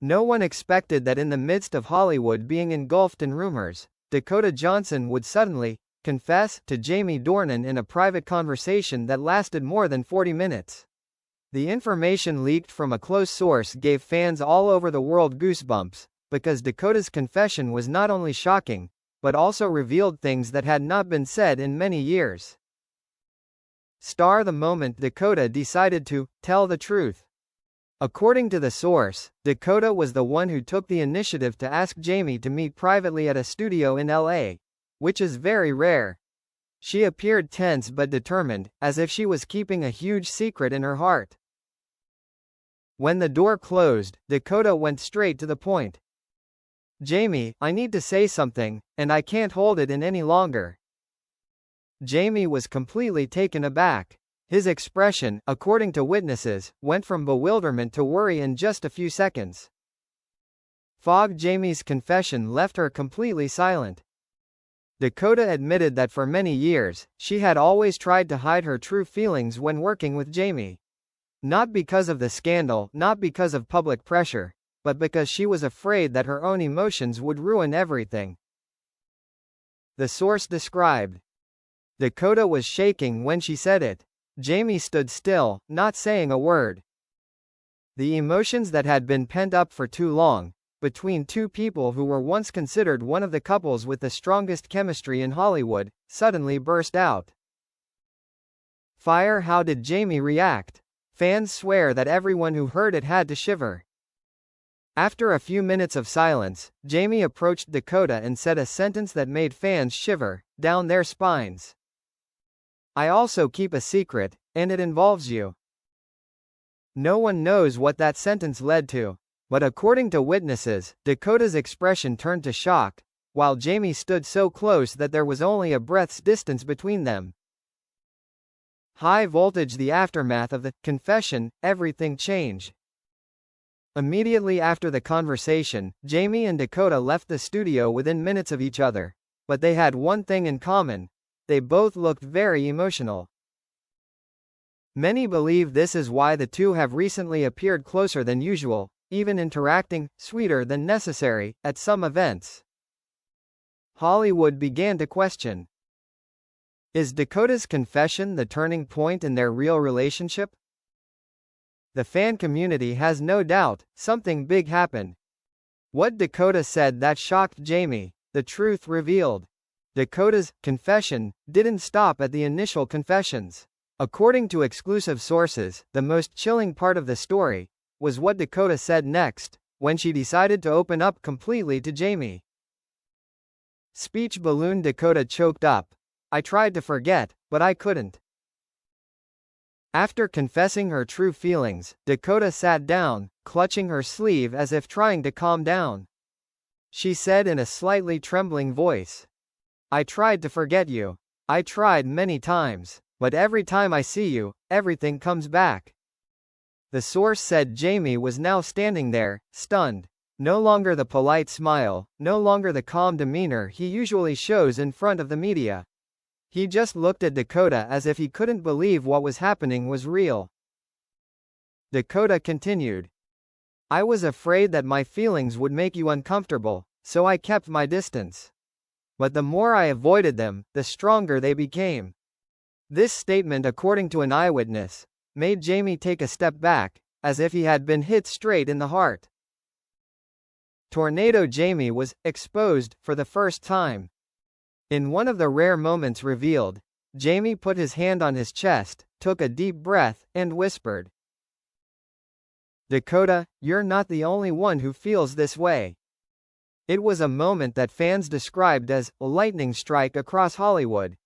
No one expected that in the midst of Hollywood being engulfed in rumors, Dakota Johnson would suddenly confess to Jamie Dornan in a private conversation that lasted more than 40 minutes. The information leaked from a close source gave fans all over the world goosebumps, because Dakota's confession was not only shocking, but also revealed things that had not been said in many years. The moment Dakota decided to tell the truth. According to the source, Dakota was the one who took the initiative to ask Jamie to meet privately at a studio in LA, which is very rare. She appeared tense but determined, as if she was keeping a huge secret in her heart. When the door closed, Dakota went straight to the point. "Jamie, I need to say something, and I can't hold it in any longer." Jamie was completely taken aback. His expression, according to witnesses, went from bewilderment to worry in just a few seconds. Jamie's confession left her completely silent. Dakota admitted that for many years, she had always tried to hide her true feelings when working with Jamie. Not because of the scandal, not because of public pressure, but because she was afraid that her own emotions would ruin everything. The source described. Dakota was shaking when she said it. Jamie stood still, not saying a word. The emotions that had been pent up for too long, between two people who were once considered one of the couples with the strongest chemistry in Hollywood, suddenly burst out. How did Jamie react? Fans swear that everyone who heard it had to shiver. After a few minutes of silence, Jamie approached Dakota and said a sentence that made fans shiver down their spines. "I also keep a secret, and it involves you." No one knows what that sentence led to, but according to witnesses, Dakota's expression turned to shock, while Jamie stood so close that there was only a breath's distance between them. High voltage. The aftermath of the confession, everything changed. Immediately after the conversation, Jamie and Dakota left the studio within minutes of each other, but they had one thing in common. They both looked very emotional. Many believe this is why the two have recently appeared closer than usual, even interacting sweeter than necessary at some events. Hollywood began to question. Is Dakota's confession the turning point in their real relationship? The fan community has no doubt something big happened. What Dakota said that shocked Jamie, the truth revealed. Dakota's confession didn't stop at the initial confessions. According to exclusive sources, the most chilling part of the story was what Dakota said next, when she decided to open up completely to Jamie. Speech balloon. Dakota choked up. "I tried to forget, but I couldn't." After confessing her true feelings, Dakota sat down, clutching her sleeve as if trying to calm down. She said in a slightly trembling voice, "I tried to forget you. I tried many times, but every time I see you, everything comes back." The source said Jamie was now standing there, stunned. No longer the polite smile, no longer the calm demeanor he usually shows in front of the media. He just looked at Dakota as if he couldn't believe what was happening was real. Dakota continued. "I was afraid that my feelings would make you uncomfortable, so I kept my distance. But the more I avoided them, the stronger they became." This statement, according to an eyewitness, made Jamie take a step back, as if he had been hit straight in the heart. Tornado. Jamie was exposed for the first time. In one of the rare moments revealed, Jamie put his hand on his chest, took a deep breath, and whispered, "Dakota, you're not the only one who feels this way." It was a moment that fans described as a lightning strike across Hollywood.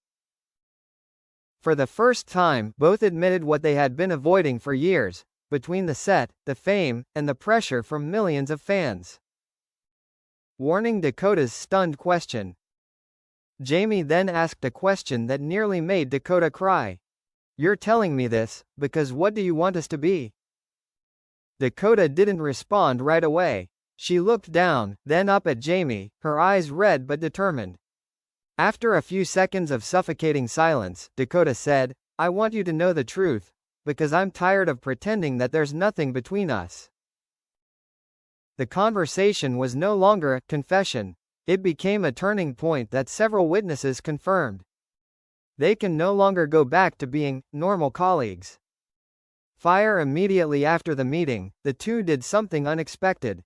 For the first time, both admitted what they had been avoiding for years, between the set, the fame, and the pressure from millions of fans. Warning. Dakota's stunned question. Jamie then asked a question that nearly made Dakota cry. "You're telling me this, because what do you want us to be?" Dakota didn't respond right away. She looked down, then up at Jamie, her eyes red but determined. After a few seconds of suffocating silence, Dakota said, "I want you to know the truth, because I'm tired of pretending that there's nothing between us." The conversation was no longer a confession. It became a turning point that several witnesses confirmed. They can no longer go back to being normal colleagues. Fire immediately after the meeting, the two did something unexpected.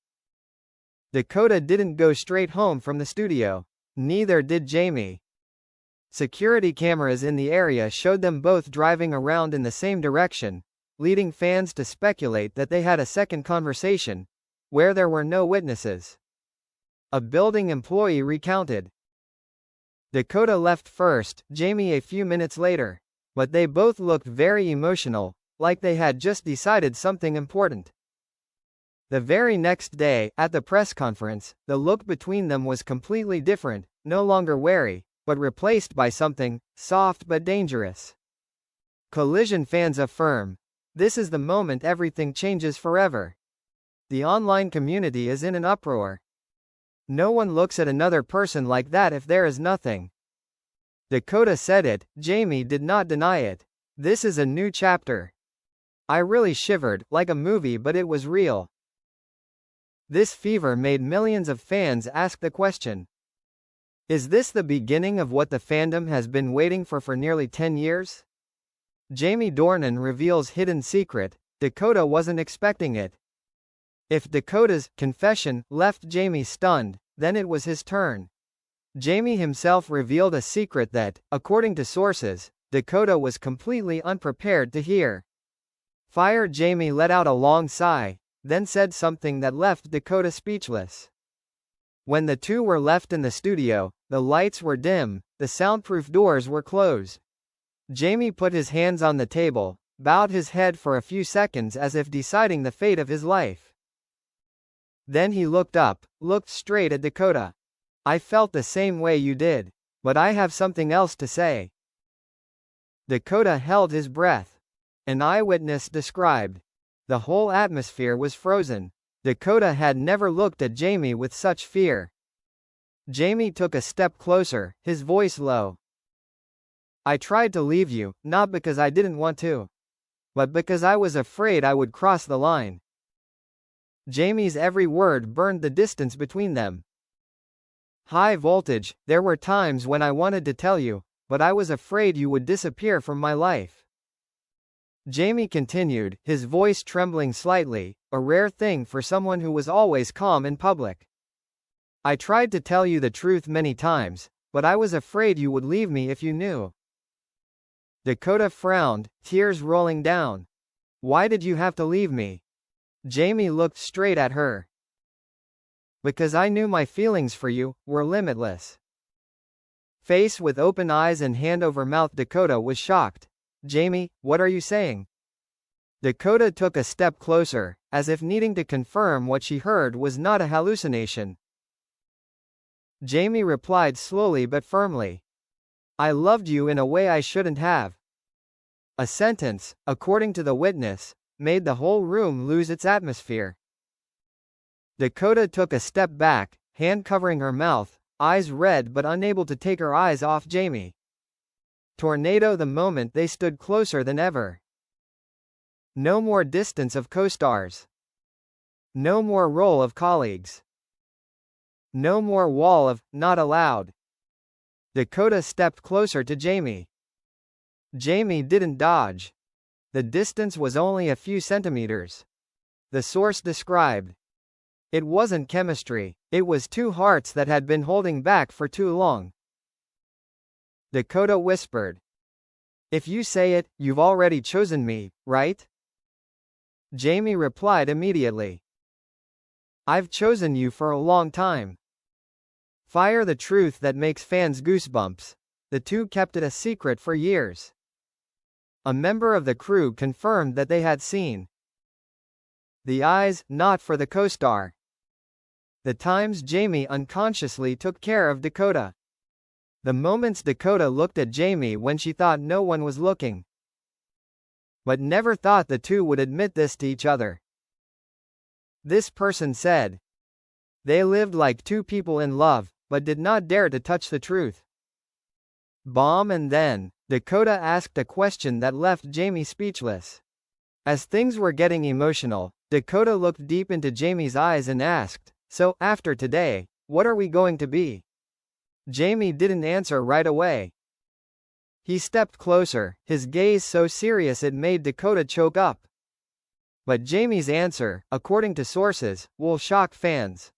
Dakota didn't go straight home from the studio. Neither did Jamie. Security cameras in the area showed them both driving around in the same direction, leading fans to speculate that they had a second conversation, where there were no witnesses. A building employee recounted. Dakota left first, Jamie a few minutes later. But they both looked very emotional, like they had just decided something important. The very next day, at the press conference, the look between them was completely different, no longer wary, but replaced by something soft but dangerous. Collision fans affirm, this is the moment everything changes forever. The online community is in an uproar. No one looks at another person like that if there is nothing. Dakota said it, Jamie did not deny it. This is a new chapter. I really shivered, like a movie, but it was real. This fever made millions of fans ask the question. Is this the beginning of what the fandom has been waiting for nearly 10 years? Jamie Dornan reveals hidden secret. Dakota wasn't expecting it. If Dakota's confession left Jamie stunned, then it was his turn. Jamie himself revealed a secret that, according to sources, Dakota was completely unprepared to hear. Jamie let out a long sigh, then said something that left Dakota speechless. When the two were left in the studio, the lights were dim, the soundproof doors were closed. Jamie put his hands on the table, bowed his head for a few seconds as if deciding the fate of his life. Then he looked up, looked straight at Dakota. I felt the same way you did. But I have something else to say. Dakota held his breath. An eyewitness described. The whole atmosphere was frozen. Dakota had never looked at Jamie with such fear. Jamie took a step closer, his voice low. I tried to leave you, not because I didn't want to, but because I was afraid I would cross the line. Jamie's every word burned the distance between them. High voltage, there were times when I wanted to tell you, but I was afraid you would disappear from my life. Jamie continued, his voice trembling slightly, a rare thing for someone who was always calm in public. I tried to tell you the truth many times, but I was afraid you would leave me if you knew. Dakota frowned, tears rolling down. Why did you have to leave me? Jamie looked straight at her. Because I knew my feelings for you were limitless. Face with open eyes and hand over mouth, Dakota was shocked. Jamie, what are you saying? Dakota took a step closer, as if needing to confirm what she heard was not a hallucination. Jamie replied slowly but firmly. I loved you in a way I shouldn't have. A sentence, according to the witness, made the whole room lose its atmosphere. Dakota took a step back, hand covering her mouth, eyes red but unable to take her eyes off Jamie. Tornado the moment they stood closer than ever. No more distance of co-stars. No more role of colleagues. No more wall of, not allowed. Dakota stepped closer to Jamie. Jamie didn't dodge. The distance was only a few centimeters. The source described. It wasn't chemistry, it was two hearts that had been holding back for too long. Dakota whispered. If you say it, you've already chosen me, right? Jamie replied immediately. I've chosen you for a long time. The truth that makes fans goosebumps. The two kept it a secret for years. A member of the crew confirmed that they had seen the eyes, not for the co-star. The times Jamie unconsciously took care of Dakota. The moments Dakota looked at Jamie when she thought no one was looking. But never thought the two would admit this to each other. This person said. They lived like two people in love, but did not dare to touch the truth. Bomb. And then, Dakota asked a question that left Jamie speechless. As things were getting emotional, Dakota looked deep into Jamie's eyes and asked, "So, after today, what are we going to be?" Jamie didn't answer right away. He stepped closer, his gaze so serious it made Dakota choke up. But Jamie's answer, according to sources, will shock fans.